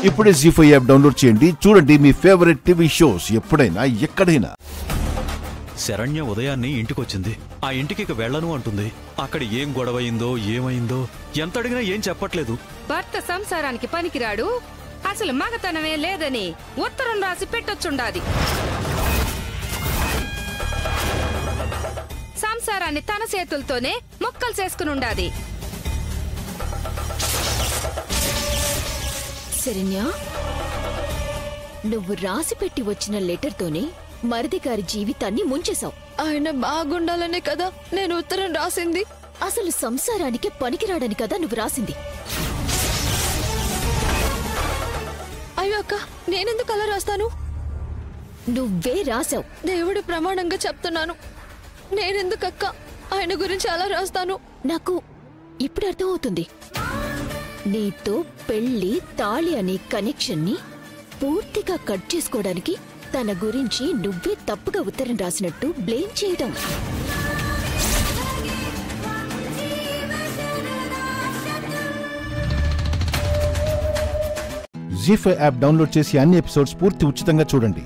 ఇప్పుడే జీ5 app download చేయండి. చూడండి మీ ఫేవరెట్ టీవీ షోస్ ఎప్పుడైనా ఎక్కడైనా. శరణ్య ఉదయాన్నే ఇంటికొచ్చింది. ఆ ఇంటికి ఇక వెళ్ళను అంటుంది. అక్కడ ఏం గొడవయిందో ఏమైందో ఎంత అడిగినా ఏం చెప్పట్లేదు. భర్త సంసారానికి పనికిరాడు, అసలు మగతనమే లేదని ఉత్తరం రాసి పెట్టొచ్చుండాది. సంసారాన్ని తన చేతులతోనే మొక్కలు చేసుకునుండాది. శరణ్య, నువ్వు రాసి పెట్టి వచ్చిన లెటర్తోనే మరిది గారి జీవితాన్ని ముంచేశావు. ఆయన బాగుండాలనే కదా నేను ఉత్తరం రాసింది. అసలు సంసారానికి పనికిరాడని కదా నువ్వు రాసింది. అయ్యో అక్క, నేనెందుకు అలా రాస్తాను? నువ్వే రాసావు. దేవుడి ప్రమాణంగా చెప్తున్నాను, నేనెందుకు అక్క ఆయన గురించి అలా రాస్తాను? నాకు ఇప్పుడు అర్థమవుతుంది. నీతో పెళ్లి తాళి అనే కనెక్షన్ ని పూర్తిగా కట్ చేసుకోవడానికి తన గురించి నువ్వే తప్పుగా ఉత్తరం రాసినట్టు బ్లేమ్ చేయడం. జీ5 యాప్ డౌన్లోడ్ చేసి అన్ని ఎపిసోడ్స్ పూర్తి ఉచితంగా చూడండి.